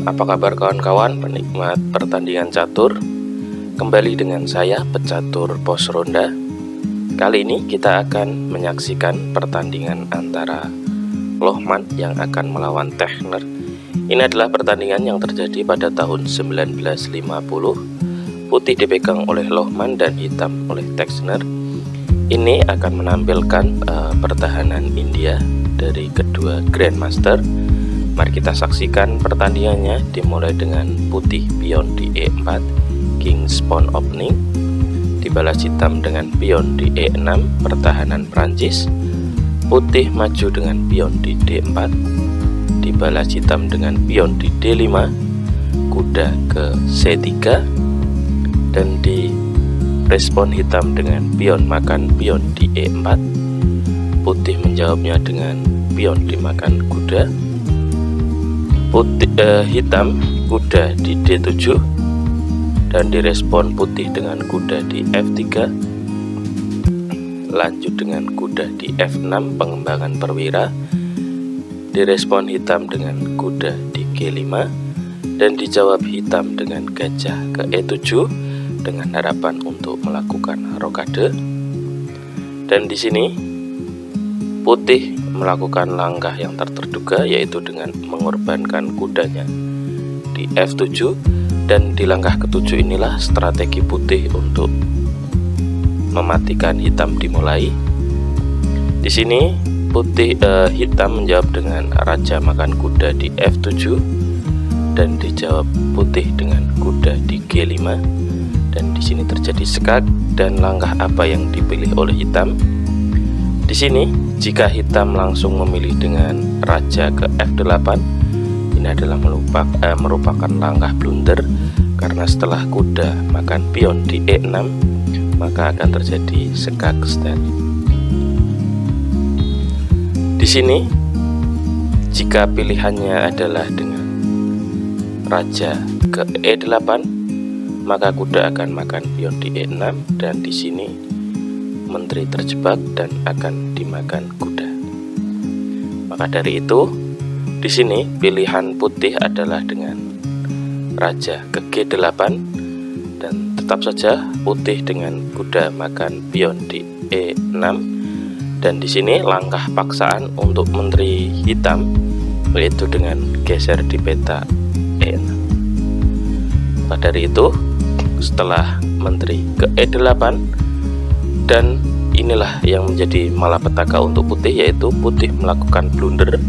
Apa kabar kawan-kawan penikmat pertandingan catur? Kembali dengan saya, pecatur pos ronda. Kali ini kita akan menyaksikan pertandingan antara Lohman yang akan melawan Techner. Ini adalah pertandingan yang terjadi pada tahun 1950. Putih dipegang oleh Lohman dan hitam oleh Techner. Ini akan menampilkan pertahanan India dari kedua Grandmaster. Mari kita saksikan pertandingannya, dimulai dengan putih pion di E4, King's Pawn opening, dibalas hitam dengan pion di E6, pertahanan Prancis. Putih maju dengan pion di D4, dibalas hitam dengan pion di D5, kuda ke C3, dan di respon hitam dengan pion makan pion di E4. Putih menjawabnya dengan pion dimakan kuda. Hitam kuda di D7 dan direspon putih dengan kuda di F3, lanjut dengan kuda di F6, pengembangan perwira, direspon hitam dengan kuda di G5 dan dijawab hitam dengan gajah ke E7 dengan harapan untuk melakukan rokade. Dan di sini putih melakukan langkah yang terduga, yaitu dengan mengorbankan kudanya di F7, dan di langkah ketujuh inilah strategi putih untuk mematikan hitam dimulai. Di sini hitam menjawab dengan raja makan kuda di F7 dan dijawab putih dengan kuda di G5, dan di sini terjadi skak. Dan langkah apa yang dipilih oleh hitam? Di sini jika hitam langsung memilih dengan raja ke F8, ini adalah merupakan langkah blunder, karena setelah kuda makan pion di E6 maka akan terjadi skak stand. Di sini jika pilihannya adalah dengan raja ke E8, maka kuda akan makan pion di E6, dan di sini menteri terjebak dan akan dimakan kuda. Maka dari itu, di sini pilihan putih adalah dengan raja ke G8, dan tetap saja putih dengan kuda makan pion di E6, dan di sini langkah paksaan untuk menteri hitam yaitu dengan geser di peta E6. Maka dari itu, setelah menteri ke E8, dan inilah yang menjadi malapetaka untuk putih, yaitu putih melakukan blunder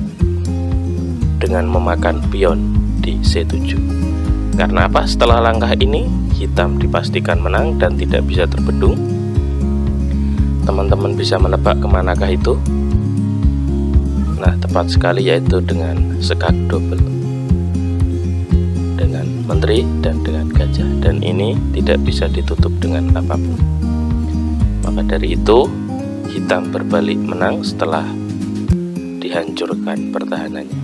dengan memakan pion di C7. Karena apa? Setelah langkah ini hitam dipastikan menang dan tidak bisa terbendung. Teman-teman bisa menebak kemanakah itu? Nah, tepat sekali, yaitu dengan skak double dengan menteri dan dengan gajah, dan ini tidak bisa ditutup dengan apapun. Maka dari itu hitam berbalik menang setelah dihancurkan pertahanannya.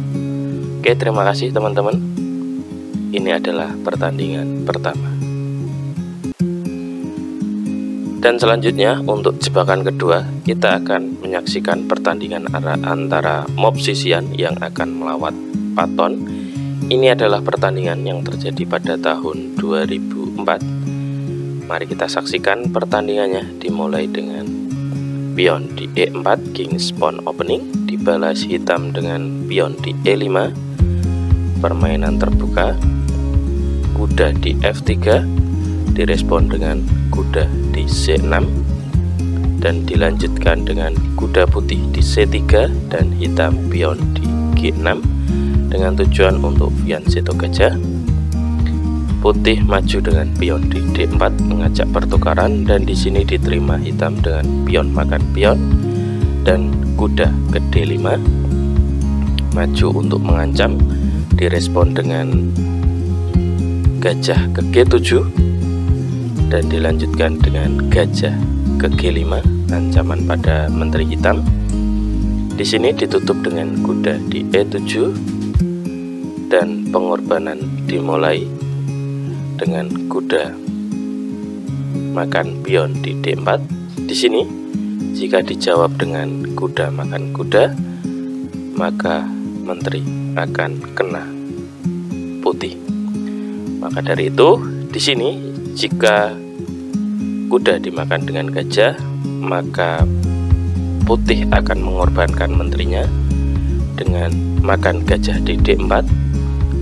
Oke, terima kasih teman-teman. Ini adalah pertandingan pertama. Dan selanjutnya untuk jebakan kedua, kita akan menyaksikan pertandingan antara Mob Sisian yang akan melawan Paton. Ini adalah pertandingan yang terjadi pada tahun 2004. Mari kita saksikan pertandingannya, dimulai dengan pion di E4, King's Pawn opening, dibalas hitam dengan pion di E5, permainan terbuka, kuda di F3, direspon dengan kuda di C6, dan dilanjutkan dengan kuda putih di C3 dan hitam pion di G6 dengan tujuan untuk fianchetto gajah. Putih maju dengan pion di D4 mengajak pertukaran, dan di sini diterima hitam dengan pion makan pion dan kuda ke D5 maju untuk mengancam, direspon dengan gajah ke G7 dan dilanjutkan dengan gajah ke G5, ancaman pada menteri hitam. Di sini ditutup dengan kuda di E7 dan pengorbanan dimulai dengan kuda makan pion di D4. Di sini jika dijawab dengan kuda makan kuda, maka menteri akan kena putih. Maka dari itu, di sini jika kuda dimakan dengan gajah, maka putih akan mengorbankan menterinya dengan makan gajah di D4.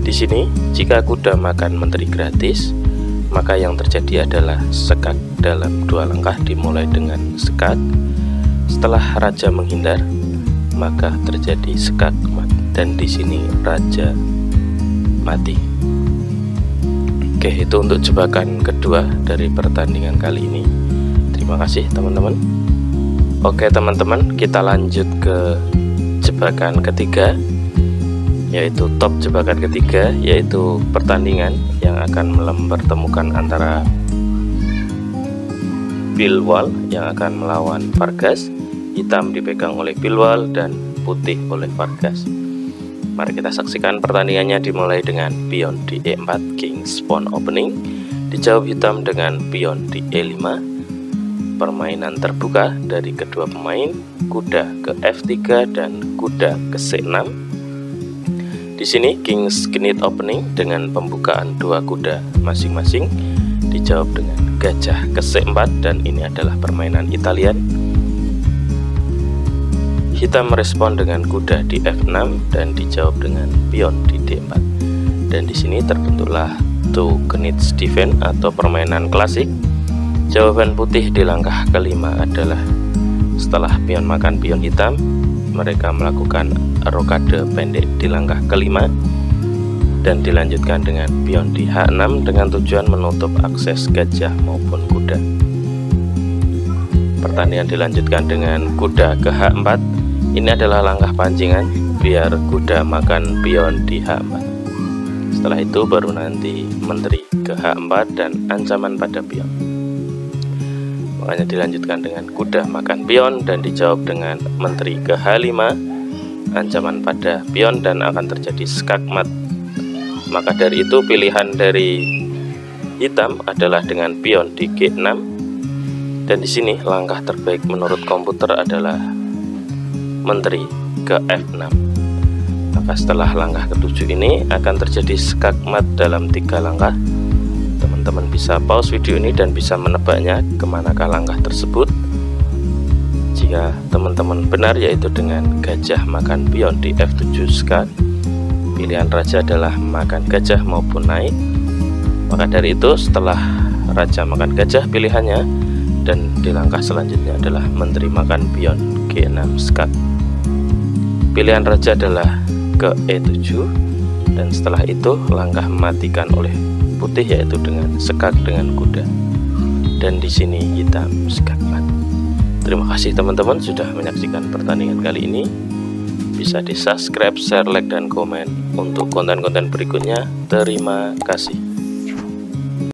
Di sini jika kuda makan menteri gratis, maka yang terjadi adalah sekak dalam 2 langkah dimulai dengan sekak. Setelah raja menghindar, maka terjadi sekak dan di sini raja mati. Oke, itu untuk jebakan kedua dari pertandingan kali ini. Terima kasih teman-teman. Oke teman-teman, kita lanjut ke jebakan ketiga, yaitu top jebakan ketiga, yaitu pertandingan yang akan mempertemukan antara Pilwal yang akan melawan Vargas. Hitam dipegang oleh Pilwal dan putih oleh Vargas. Mari kita saksikan pertandingannya dimulai dengan pion di E4, King's Pawn Opening. Dijawab hitam dengan pion di E5. Permainan terbuka dari kedua pemain, kuda ke F3 dan kuda ke C6. Di sini King's Knight Opening dengan pembukaan 2 kuda masing-masing. Dijawab dengan gajah ke C4 dan ini adalah permainan Italian. Hitam merespon dengan kuda di F6 dan dijawab dengan pion di D4. Dan di sini terbentuklah two knights defense atau permainan klasik. Jawaban putih di langkah kelima adalah setelah pion makan pion hitam, mereka melakukan rokade pendek di langkah kelima dan dilanjutkan dengan pion di H6 dengan tujuan menutup akses gajah maupun kuda. Pertandingan dilanjutkan dengan kuda ke H4. Ini adalah langkah pancingan biar kuda makan pion di H4. Setelah itu baru nanti menteri ke H4 dan ancaman pada pion. Makanya dilanjutkan dengan kuda makan pion dan dijawab dengan menteri ke H5, ancaman pada pion dan akan terjadi skakmat. Maka dari itu pilihan dari hitam adalah dengan pion di G6. Dan di sini langkah terbaik menurut komputer adalah menteri ke F6. Maka setelah langkah ketujuh ini akan terjadi skakmat dalam 3 langkah. Teman-teman bisa pause video ini dan bisa menebaknya kemanakah langkah tersebut. Jika teman-teman benar, yaitu dengan gajah makan pion di F7 skak, pilihan raja adalah makan gajah maupun naik. Maka dari itu setelah raja makan gajah pilihannya, dan di langkah selanjutnya adalah menteri makan pion G6 skak. Pilihan raja adalah ke E7 dan setelah itu langkah mematikan oleh putih yaitu dengan sekak dengan kuda. Dan di sini hitam skakmat. Terima kasih teman-teman sudah menyaksikan pertandingan kali ini. Bisa di subscribe, share, like, dan komen untuk konten-konten berikutnya. Terima kasih.